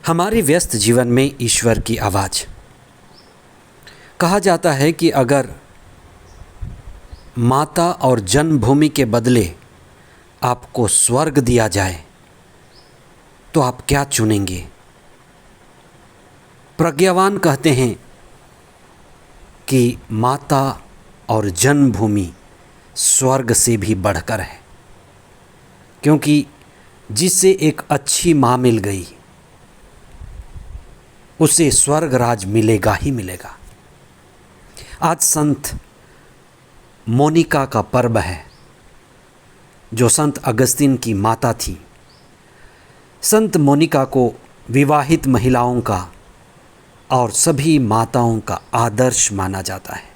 हमारे व्यस्त जीवन में ईश्वर की आवाज़। कहा जाता है कि अगर माता और जन्मभूमि के बदले आपको स्वर्ग दिया जाए तो आप क्या चुनेंगे? प्रज्ञावान कहते हैं कि माता और जन्मभूमि स्वर्ग से भी बढ़कर है, क्योंकि जिससे एक अच्छी माँ मिल गई उसे स्वर्ग राज मिलेगा ही मिलेगा। आज संत मोनिका का पर्व है, जो संत अगस्तीन की माता थी। संत मोनिका को विवाहित महिलाओं का और सभी माताओं का आदर्श माना जाता है।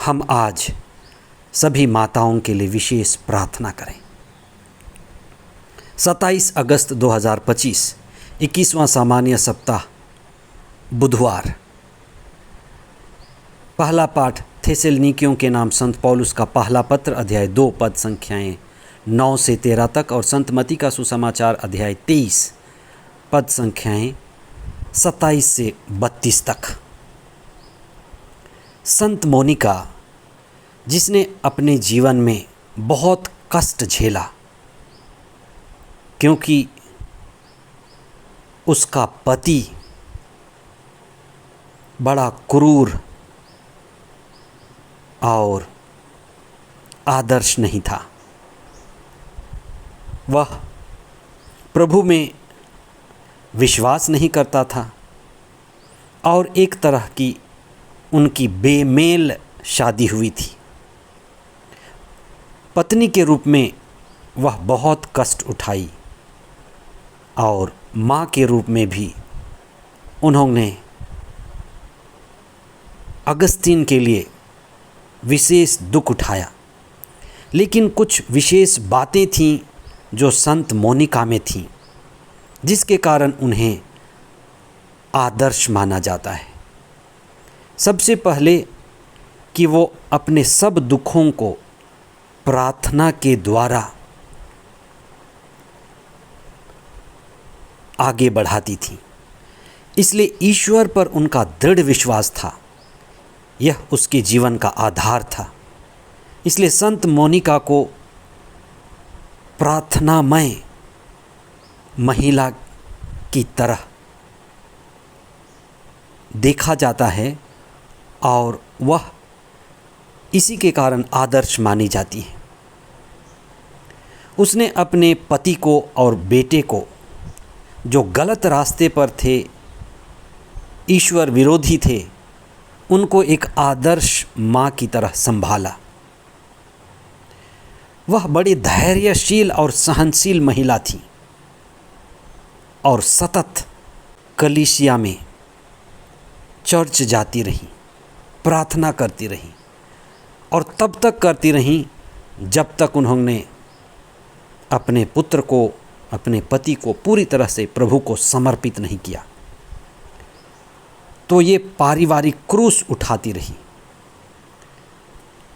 हम आज सभी माताओं के लिए विशेष प्रार्थना करें। 27 अगस्त 2025 21वां सामान्य सप्ताह बुधवार। पहला पाठ थेसलनिकियों के नाम संत पौलुस का पहला पत्र अध्याय 2 पद संख्याएं 9 से 13 तक और संत मती का सुसमाचार अध्याय 23 पद संख्याएं 27 से 32 तक। संत मोनिका, जिसने अपने जीवन में बहुत कष्ट झेला, क्योंकि उसका पति बड़ा क्रूर और आदर्श नहीं था। वह प्रभु में विश्वास नहीं करता था और एक तरह की उनकी बेमेल शादी हुई थी। पत्नी के रूप में वह बहुत कष्ट उठाई और माँ के रूप में भी उन्होंने अगस्तीन के लिए विशेष दुख उठाया। लेकिन कुछ विशेष बातें थीं जो संत मोनिका में थीं, जिसके कारण उन्हें आदर्श माना जाता है। सबसे पहले कि वो अपने सब दुखों को प्रार्थना के द्वारा आगे बढ़ाती थी, इसलिए ईश्वर पर उनका दृढ़ विश्वास था। यह उसके जीवन का आधार था। इसलिए संत मोनिका को प्रार्थनामय महिला की तरह देखा जाता है और वह इसी के कारण आदर्श मानी जाती है। उसने अपने पति को और बेटे को, जो गलत रास्ते पर थे, ईश्वर विरोधी थे, उनको एक आदर्श माँ की तरह संभाला। वह बड़ी धैर्यशील और सहनशील महिला थी और सतत कलीसिया में चर्च जाती रही, प्रार्थना करती रही और तब तक करती रही जब तक उन्होंने अपने पुत्र को, अपने पति को पूरी तरह से प्रभु को समर्पित नहीं किया। तो ये पारिवारिक क्रूस उठाती रही।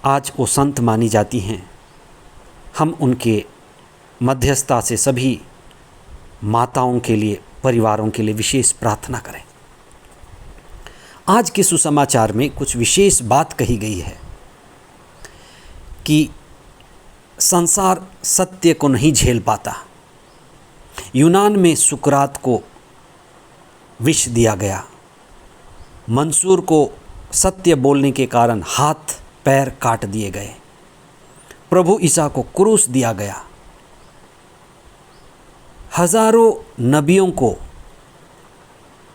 आज वो संत मानी जाती हैं। हम उनके मध्यस्थता से सभी माताओं के लिए, परिवारों के लिए विशेष प्रार्थना करें। आज के सुसमाचार में कुछ विशेष बात कही गई है कि संसार सत्य को नहीं झेल पाता। यूनान में सुकरात को विष दिया गया। मंसूर को सत्य बोलने के कारण हाथ पैर काट दिए गए। प्रभु ईसा को क्रूस दिया गया। हजारों नबियों को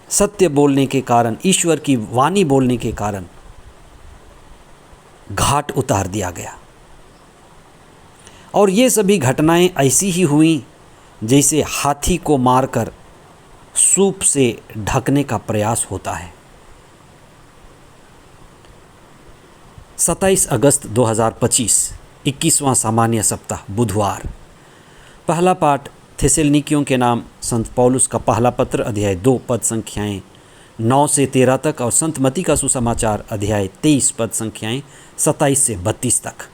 सत्य बोलने के कारण, ईश्वर की वाणी बोलने के कारण घाट उतार दिया गया। और ये सभी घटनाएं ऐसी ही हुई जैसे हाथी को मारकर सूप से ढकने का प्रयास होता है। 27 अगस्त 2025 21वां सामान्य सप्ताह बुधवार। पहला पाठ थेसलनिकियों के नाम संत पौलुस का पहला पत्र अध्याय 2 पद संख्याएं 9 से 13 तक और संत मती का सुसमाचार अध्याय 23 पद संख्याएं 27 से 32 तक।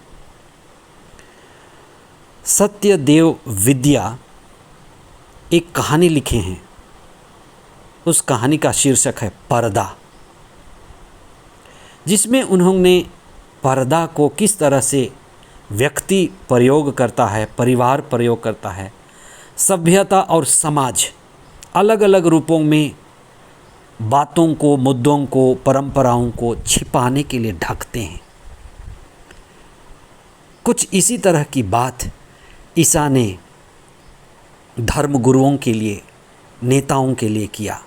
सत्यदेव विद्या एक कहानी लिखे हैं उस कहानी का शीर्षक है पर्दा, जिसमें उन्होंने पर्दा को किस तरह से व्यक्ति प्रयोग करता है, परिवार प्रयोग करता है, सभ्यता और समाज अलग अलग रूपों में बातों को, मुद्दों को, परंपराओं को छिपाने के लिए ढकते हैं। कुछ इसी तरह की बात ईसा ने धर्म गुरुओं के लिए, नेताओं के लिए किया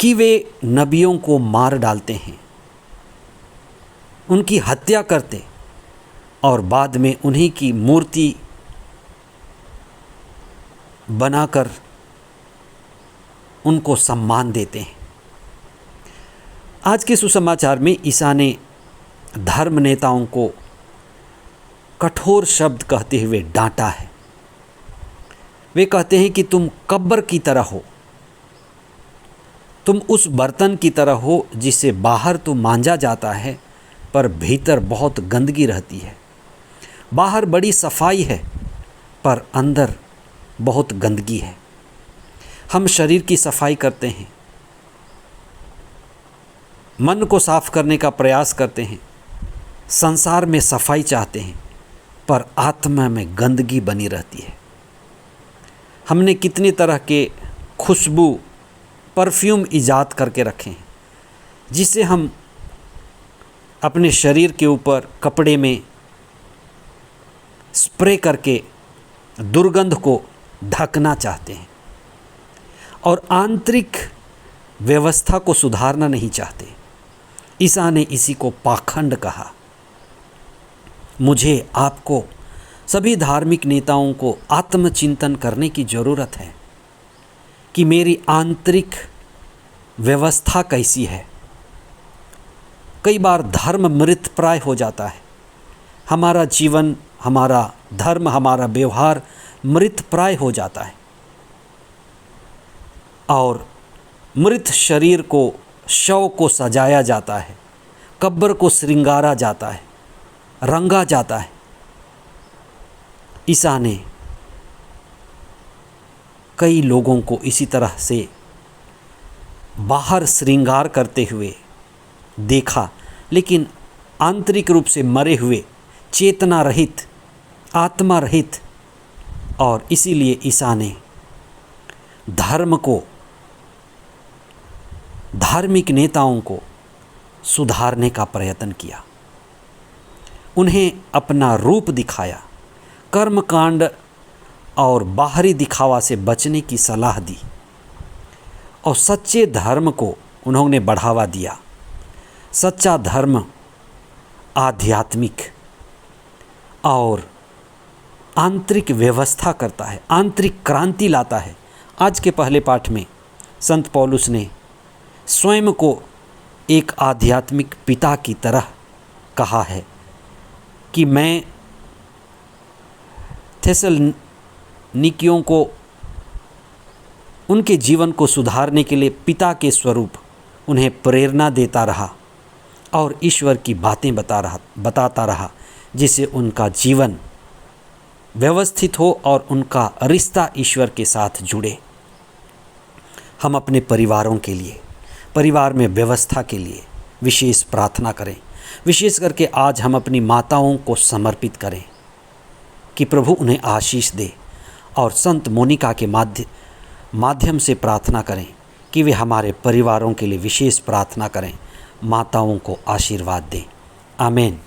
कि वे नबियों को मार डालते हैं, उनकी हत्या करते और बाद में उन्हीं की मूर्ति बनाकर उनको सम्मान देते हैं। आज के सुसमाचार में ईसा ने धर्म नेताओं को कठोर शब्द कहते हुए डांटा है। वे कहते हैं कि तुम कब्र की तरह हो, तुम उस बर्तन की तरह हो जिसे बाहर तो मांजा जाता है पर भीतर बहुत गंदगी रहती है। बाहर बड़ी सफाई है पर अंदर बहुत गंदगी है। हम शरीर की सफाई करते हैं, मन को साफ करने का प्रयास करते हैं, संसार में सफाई चाहते हैं, पर आत्मा में गंदगी बनी रहती है। हमने कितनी तरह के खुशबू, परफ्यूम ईजाद करके रखे हैं, जिसे हम अपने शरीर के ऊपर कपड़े में स्प्रे करके दुर्गंध को ढकना चाहते हैं और आंतरिक व्यवस्था को सुधारना नहीं चाहते। ईसा ने इसी को पाखंड कहा। मुझे, आपको, सभी धार्मिक नेताओं को आत्मचिंतन करने की ज़रूरत है कि मेरी आंतरिक व्यवस्था कैसी है। कई बार धर्म मृतप्राय हो जाता है। हमारा जीवन, हमारा धर्म, हमारा व्यवहार मृतप्राय हो जाता है और मृत शरीर को, शव को सजाया जाता है, कब्र को श्रृंगारा जाता है, रंगा जाता है। ईसा ने कई लोगों को इसी तरह से बाहर श्रृंगार करते हुए देखा, लेकिन आंतरिक रूप से मरे हुए, चेतना रहित, आत्मा रहित। और इसीलिए ईसा ने धर्म को, धार्मिक नेताओं को सुधारने का प्रयत्न किया, उन्हें अपना रूप दिखाया, कर्मकांड और बाहरी दिखावा से बचने की सलाह दी और सच्चे धर्म को उन्होंने बढ़ावा दिया। सच्चा धर्म आध्यात्मिक और आंतरिक व्यवस्था करता है, आंतरिक क्रांति लाता है। आज के पहले पाठ में संत पौलुस ने स्वयं को एक आध्यात्मिक पिता की तरह कहा है कि मैं थेसलनिकियों को उनके जीवन को सुधारने के लिए पिता के स्वरूप उन्हें प्रेरणा देता रहा और ईश्वर की बातें बताता रहा, जिससे उनका जीवन व्यवस्थित हो और उनका रिश्ता ईश्वर के साथ जुड़े। हम अपने परिवारों के लिए, परिवार में व्यवस्था के लिए विशेष प्रार्थना करें। विशेष करके आज हम अपनी माताओं को समर्पित करें कि प्रभु उन्हें आशीष दे, और संत मोनिका के माध्यम से प्रार्थना करें कि वे हमारे परिवारों के लिए विशेष प्रार्थना करें, माताओं को आशीर्वाद दें। आमीन।